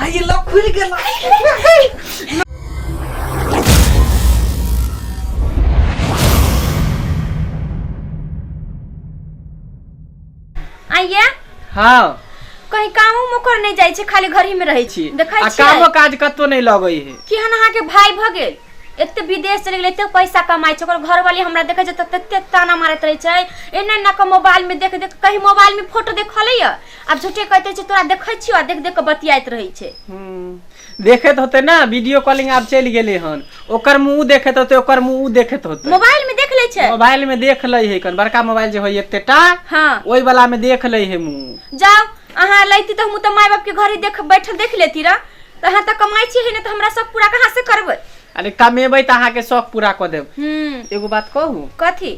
ये लॉक खुल गेल। आइए हाँ कहीं काम मुकर नहीं जाय छे, खाली घर ही में रहै छी। देखै छी काम काज कतो नहीं लगै है कि हन अहाँ के भाई भ गेल, एते विदेश चले गेल, एते पैसा कमाई छै, ओकर घर वाली हमरा देखे छै त तते ताना मारत रहे छै। एने न के मोबाइल में देख देख, कहीं मोबाइल में फोटो देखले य, अब झूठे कहते छै तोरा देखै छी आ देख देख के बतियाइत रहे छै। देखत होते ना, वीडियो कॉलिंग आप चल गेले हन, ओकर मुंह देखत होते, ओकर मुंह देखत होते। मोबाइल में देख ले छै, मोबाइल में देख ले है, कन बड़का मोबाइल जे होय एतेटा, हां ओई वाला में देख ले है मुंह। जाओ अहाँ लैती त हम त माय बाप के घर ही देख बैठल देख लेती रा, त अहाँ त कमाई छी है न, त हमरा सब पूरा कहां से करबै? अरे कमेबै त अहाँ के शौक पूरा क देब। एगो बात कहू। कथी?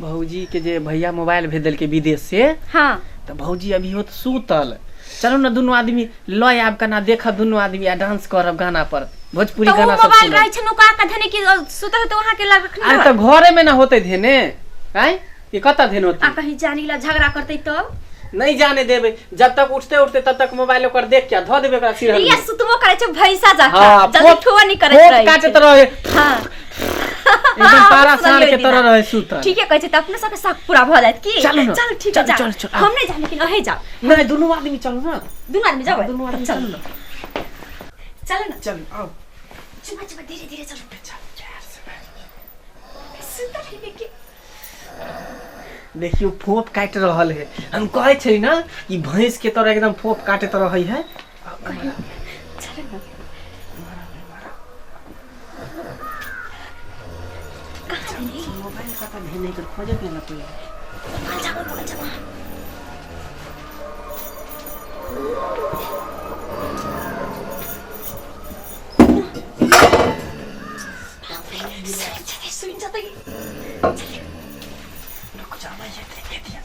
भौजी के जे भैया मोबाइल भेज देल के विदेश से, हां त भौजी अभी होत सूतल, चलो ना दुनू आदमी लय आब कना देखब, दुनू आदमी आ डांस करब गाना पर, भोजपुरी गाना सब। मोबाइल रहै छै नुका के धने की सुतल त वहां के लग रखनी। अरे त घरे में ना होते धेने, हैं ये कता धेन होते? आ कहीं जानी ला झगड़ा करते तब नहीं जाने देबे, जब तक उठते उठते तब तक मोबाइल ओकर देख के ध देबे ओकरा सिरहन। ये सुतबो करे छै भैंसा जाका, हां जल्दी ठोआ नहीं करे छै, काटत रहे। हां एकदम पारा सार के तरह रहे सुत। ठीक है कहै छै त अपने सब के शक पूरा भ जायत की? चल ठीक है चल हम नहीं जाने, लेकिन अहे जाओ। नहीं दोनों आदमी चलो ना, दोनों आदमी जाओ, दोनों आदमी चलो ना, चल ना चल आओ, चुप चुप धीरे धीरे चलो, चल सुत रही के। देखियो फोप काट रहल है, हम कहै छै ना कि भैंस के तरह एकदम फोप काटत रहै है। चल ना मोबाइल कता धेने के खोजे के ना पहिले। सुन जाता है, रुक जा मैं ये देख दिया।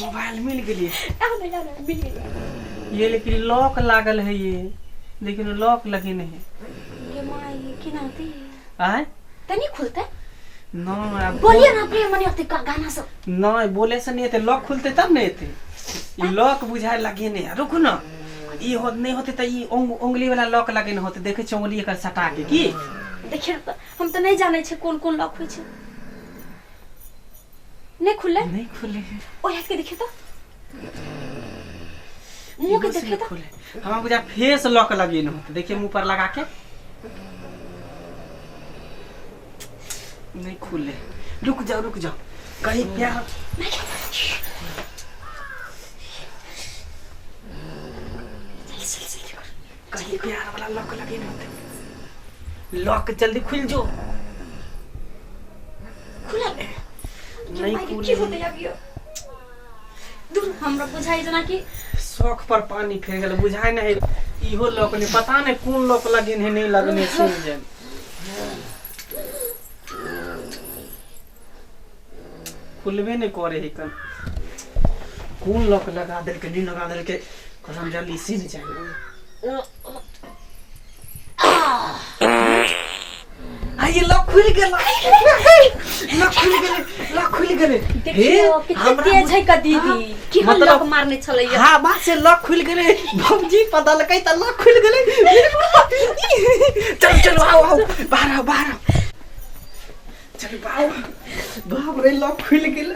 मोबाइल मिल गेली, मिल गई। ये लेकिन लॉक लागल है, ये लेकिन लॉक लगे नहीं है। ये मां ये की नाती आय तनी खुलते ना, अब बोलिए ना प्रेम मनी होते गाना सब ना बोले से नहीं थे, लॉक खुलते तब नहीं थे, ये लॉक बुझाए लगे नहीं। रुको ना, ये हो नहीं होते तो ये उंगली वाला लॉक लगे नहीं होते, देखे छ उंगली एकर सटा के की। देखिए हम तो नहीं जाने छे कौन कौन लॉक होय छे। नहीं खुले, नहीं खुले। ओ हाथ के देखिए तो, मुंह के देखिए तो, हम बुझा फेस लॉक लगे नहीं होते, देखिए मुंह पर लगा के नहीं खुले। रुक जाओ कहीं प्यार कहीं प्यार वाला लॉक लगे नहीं होते। लॉक जल्दी खुल जो। खुला नहीं की होते अभी दूर हमरा बुझाई जना कि शौक पर पानी फेर गेल, बुझाई नहीं इहो लॉक नहीं, पता नहीं कौन लॉक लगे नहीं लगने सुन जाए। खुलबे नहीं करे है, कन कौन लॉक लगा देल के नहीं लगा देल के, कसम जल्दी सीन जाए। ये लॉक खुल गेल, लॉक खुल गेल। देखियो कितने तेज है का दीदी, कि हम लॉक मारने चले। हां बात से लॉक खुल गेले, भौजी पता लगे त लॉक खुल गेले। चलो आओ बाहर चल बाप रे लॉक खुल गेले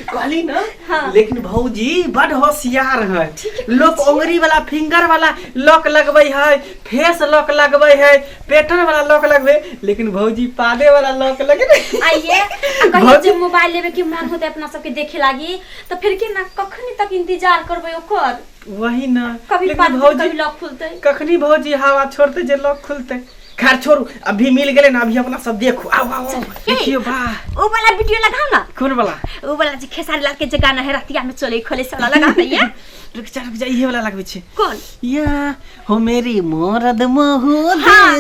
कहली ना। हाँ। लेकिन भौजी बड़ होशियार है, लोग उंगली वाला फिंगर वाला लॉक लगबै है, फेस लॉक लगबै है, पैटर्न वाला लॉक लगबै, लेकिन भौजी पादे वाला लॉक लगे। आइए कहीं जे मोबाइल लेबे के मन होते अपना सबके देखे लागी तो फिर के ना कखनी तक इंतजार करबै ओकर। वही ना, कभी भौजी लॉक खुलते, कखनी भौजी हवा छोड़ते जे लॉक खुलते। खैर छोड़ू, अभी मिल गेले ना, अभी अपना सब देखो। आओ देखियो वाह, ओ वाला वीडियो लगाओ ना। कौन वाला? ओ वाला जे खेसारी लाल के जे गाना है रातिया में चले खोले से वाला लगा दइए। रुक जा ये वाला लगबै छे। कौन? या हो मेरी मोरद मोह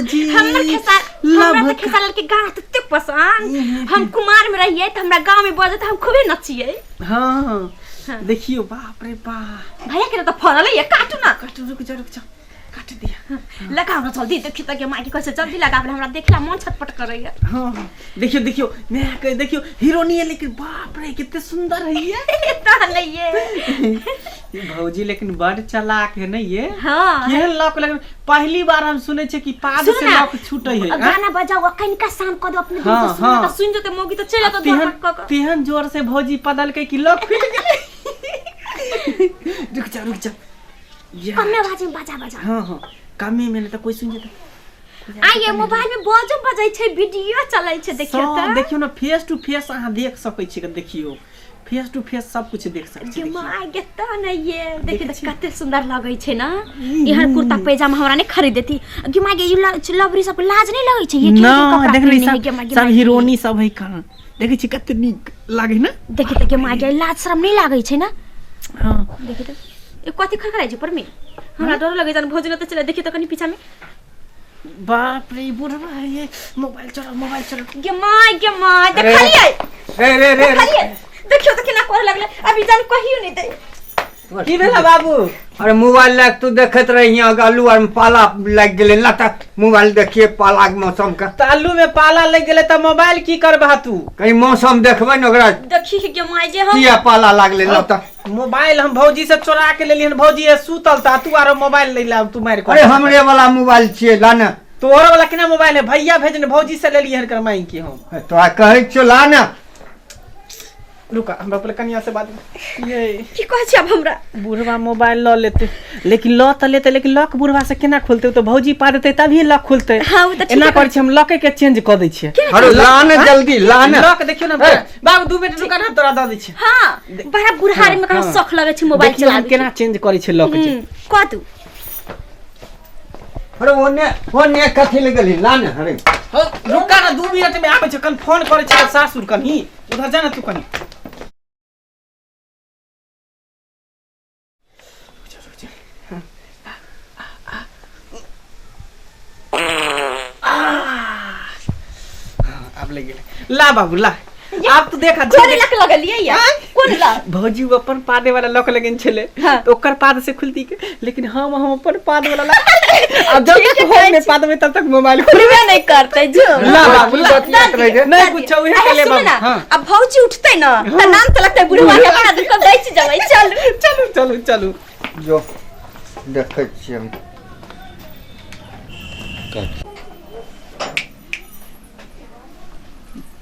जी। हमरा तो खेसारी लाल के गाना तते पसंद, हम कुमार में रहिए त हमरा गांव में बजत हम खूबे नचिए। हां देखियो बाप रे बाप भैया के तो फरल है, काटू ना। रुक जा काट दिया। लगाओ ना जल्दी, देखियो त के माई के कैसे जल्दी लगाबे, हमरा देखला मन छटपट करैया। हां देखियो मैं कह देखियो हीरोनी है, लेकिन बाप रे कितने सुंदर है ये। इतना नहीं ये भौजी लेकिन बड़ चालाक है ना ये। हां ये लॉक लग पहली बार हम सुने छे कि पाद से लॉक छूटै है। गाना बजाओ कनिका शाम क दो अपने दिल से सुन त सुन जते मोगी तो चले तो धड़क क तेहन जोर से भौजी पदल के कि लॉक खुल गेलै। रुक जा कमे बाजे बजा। हां कमे में तो कोई सुन जेतै। आ ये मोबाइल में बाजो बजै छै, वीडियो चलै छै, देखियो त देखियो ना फेस टू फेस अहाँ देख सकै छी, देखियो फेस टू फेस सब कुछ देख सकै छी। माय गेता ना ये देखि त कते सुंदर लगै छै ना। इहर कुर्ता पैजामा हमरा ने खरीद देती कि माय गे लवरी सब लाज नहीं लगै छै ये के कपड़ा देख ली सब हीरोनी सब है कहां देखै छी कते नीक लागे ना। देखि त के माय गे लाज शरम नहीं लागै छै ना। हां देखि त ए कथि खरखराइ छै पर में, हमरा डर लगै जान भोजन त चले। देखि त कनी पीछा में बाप रे बुढ़वा है ये। मोबाइल चला गे माय देखलिए रे देखियो त केना कर लगले, अभी जान कहियो नहीं दे की भेला बाबू। अरे मोबाइल लाग तू देखत रही आलू और पाला लग गेले ना, त मोबाइल देखिए पाला के मौसम का। आलू में पाला लग गेले त मोबाइल की करबा तू। कहीं मौसम देखबै न ओकरा देखी के माय जे हम किया पाला लागले ना। त मोबाइल हम भौजी से चोरा के लेलियन, भौजी है सुतल त तू आरो मोबाइल ले ला तू मार को। अरे हमरे वाला मोबाइल छिए ला ना। तोहर वाला केना मोबाइल है, भैया भेजने भौजी से लेलियन कर माई की हम। तो आ कहै छ ला ना। रुका हमरा पहले कनिया से बात ये की कहै छी। अब हमरा बुढ़वा मोबाइल ल लेते, लेकिन ल त लेते लेकिन लॉक बुढ़वा से केना खोलते, तो भौजी पा देते तभी लॉक खुलते। हां वो त एना कर छी हम लॉक के चेंज क दै छी। अरे ला ना जल्दी ला ना। लॉक देखियो ना बाबू 2 मिनट रुका ना तोरा द दै छी। हां बड़ा बुढ़ारी में कहां शौक लगै छै मोबाइल चलाबे केना चेंज करै छै लॉक के। क तू अरे ओने कथि लगली ला ना। अरे रुका ना 2 मिनट में आबै छै, कन फोन करै छै सासुर कनी उधर जा ना तू कनी। अब ले गेले ला बाबू ला। आप तो देखा कोन लक लगलिए या कोन ला भौजी अपन पादे वाला लॉक लगन छले तो ओकर पाद से खुलती के, लेकिन हम अपन पाद वाला अब जब तक होम में पाद में तब तक मोबाइल खुलबे नहीं करते जो। ला बाबू ला नहीं कुछ उहे के ले बाबू। हां अब भौजी उठते ना त नाम त लगते बुढ़वा के अपना दुख दैच जबै। चलू जो देखै छी हम।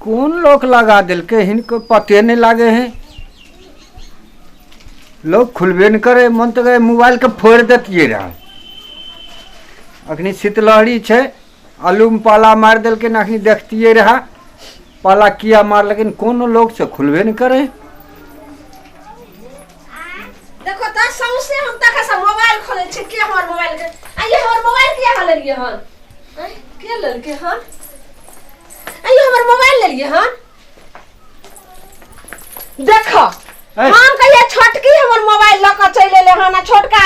कौन लोग लगा दिलके, इनको पते नहीं लागे है। लोग खुलबे न करे, मन तो गए मोबाइल के फोड़ देतिए रहा। अखनी शीतलहरी छे, आलू में पाला मार दिलके न, अखनी देखतिए रहा पाला किया मार, लेकिन कौन लोग से खुलबे न करे। देखो त सौसे हम तक से मोबाइल खोले छै के हमर मोबाइल के आइए हमर मोबाइल किया हल लिए हन के लेल के हन आइए हमर मोबाइल ले लिए हन। देखो हम कहिए छोटकी हमर मोबाइल ल के चले ले हन, छोटका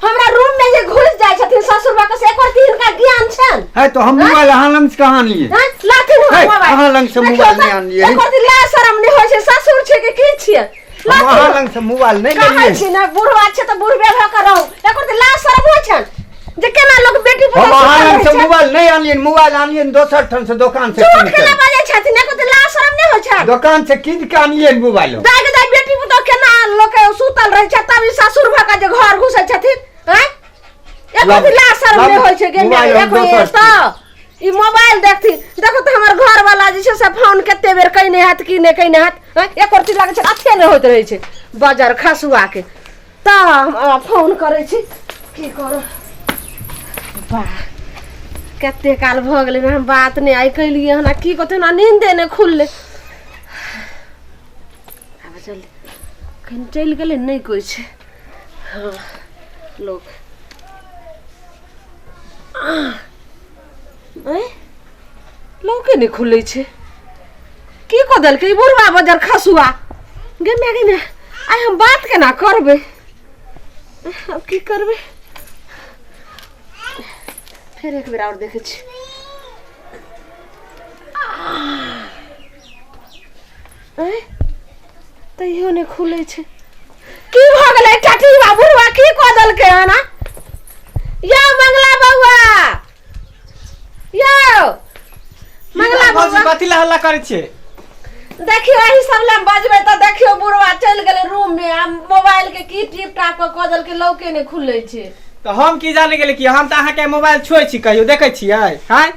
हमरा रूम में जे घुस जाय छथिन ससुर बा के से एकर तीन का ज्ञान छन है। तो हम मोबाइल अहाँ लंग से कहां लिए लाठी मोबाइल अहाँ लंग से मोबाइल नहीं आन लिए। एकर ला शरम नहीं होय छै, ससुर छै के की छियै अहाँ लंग से मोबाइल नहीं कहै लिए। छी ना बुढ़वा छै त बुढ़बे भ के रहू, एकर ला शरम होय छन जे केना लोग बेटी हम अहाँ लंग से मोबाइल नहीं आनिए, मोबाइल आनिए दोसर ठन से दुकान से झूठ कीन केना के। बाजे छथिन, एकर त ला शरम नहीं होय छै। दुकान से कीन के आनिए मोबाइल। दाइ दाइ बेटी पुतो केना लोग सुतल रहै छै तब ससुर भ के जे घर घुसै छथिन हैं एकर ला शरम नहीं होय छै। गे एकर त ई मोबाइल देखथि देखो त हमर घर वाला जे छै से फोन कते बेर कइने हाथ की ने कइने हाथ एकर चीज लागे छै अथे नहीं होत रहै छै बाजार खसुआ के त फोन करै छी की करो। वाह कते काल भ गेलै हम बात नहीं आई कइलिए हना की कहते ना नींदे ने खुलले। अब चल कहीं चल गेले नहीं कोई छै। हां लोग लौके नहीं खुले छे की को दल के बुढ़वा बाजार खसुआ गे मैगे ने आई हम बात केना करबे, अब की करबे फिर एक बेर और देखे छी। तैयो नहीं खुले छे की भ गेलै चाची बाबूवा की क देलकै है ना या मंगला बउआ यो मंगला भौजी बउआ कथी ला हल्ला करै छियै? देखियो एही सब ले बजबै त देखियो बुढ़वा चल गेलै रूम में आ मोबाइल के की टिप टाप क देलकै लौके ने खुलै छै। तो हम की जाने गेले कि हम त अहाँ के मोबाइल छोड़ छी कहियो देखै छियै हैं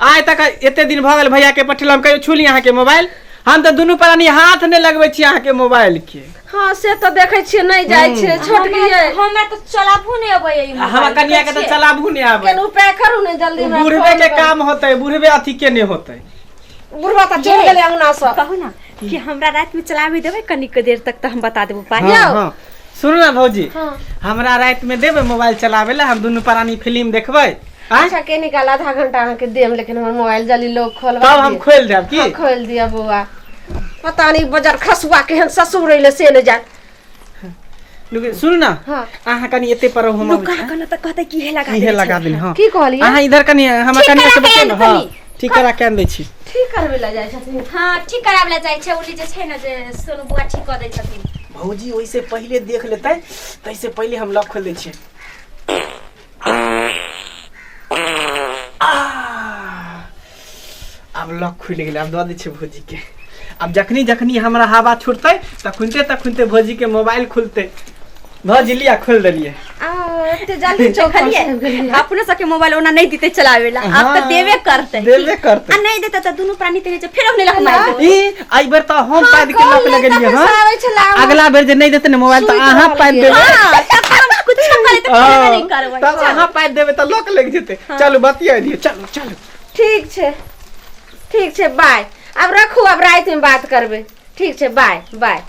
आइ तक एते दिन भ गेल भैया के पठेलम कहियो छुली अहाँ के मोबाइल हम त दुनू प्राणी हाथ ने लगबै छी अहाँ के मोबाइल के। हां से त देखै छियै नहीं जाय छै छोटकी है हमरा त चलाबू ने अबै ई हम कनिया के त चलाबू ने आबै केन उपाय करू ने जल्दी में बुढ़वे के काम होतै बुढ़वे अथी के ने होतै बुढ़वा त चल गेलै अंगना से कहू ना कि हमरा रात में चलाबे देबै कनिक देर तक त हम बता देबो पाई। हां सुनू ना भौजी हां हमरा रात में देबै मोबाइल चलावे ला हम दुनू प्राणी फिल्म देखबै। अच्छा के निकाल आधा घंटा अहाँ के देम लेकिन हमर मोबाइल जल्दी लोग खोलवा तब हम खोल देब की खोल दिया बुआ पता नहीं बाजार खसुआ केहन ससुर रहिले से ने जान। सुन ना हां अहाँ कनी एते पर हम लुका कन त कहते की हे लगा देली हां की कहलिए अहाँ इधर कनी हम ठीक कनी करा से के बतेब आन हां कनी। ठीक करा के आन दै छी। ठीक करबे ला जाय छथिन। हां ठीक कराबला जाय छै ओली जे छै ना जे सोनू बुआ ठीक क दै छथिन। भौजी ओइसे पहले देख लेतै तैसे पहले हम लॉक खोल दै छियै। अब लॉक खुल गेलै अब दऽ दै छियै भौजी के। अब जखनी जखनी हमरा हवा छुटतै तखुनते भौजी के मोबाइल खुलतै। भौजी लिया खोल देलिए आ एते जल्दी देखलिए अपने सके मोबाइल ओना नहीं देते चलावेला अब त देबे करते आ नहीं देता त दुनु प्राणी तेरे जे फेर अपने लक मार दे। ई आई बेर त हम पाद के लॉक लगेलिए हां अगला बेर जे नहीं देते ने मोबाइल त अहाँ पाद देबे। हां तब हम कुछ करे त नहीं करबै तब अहाँ पाद देबे त लॉक लग जेते। चलो बतिया दिए चलो चलो ठीक छै बाय अब रखू अब रात में बात करबे ठीक छै बाय बाय।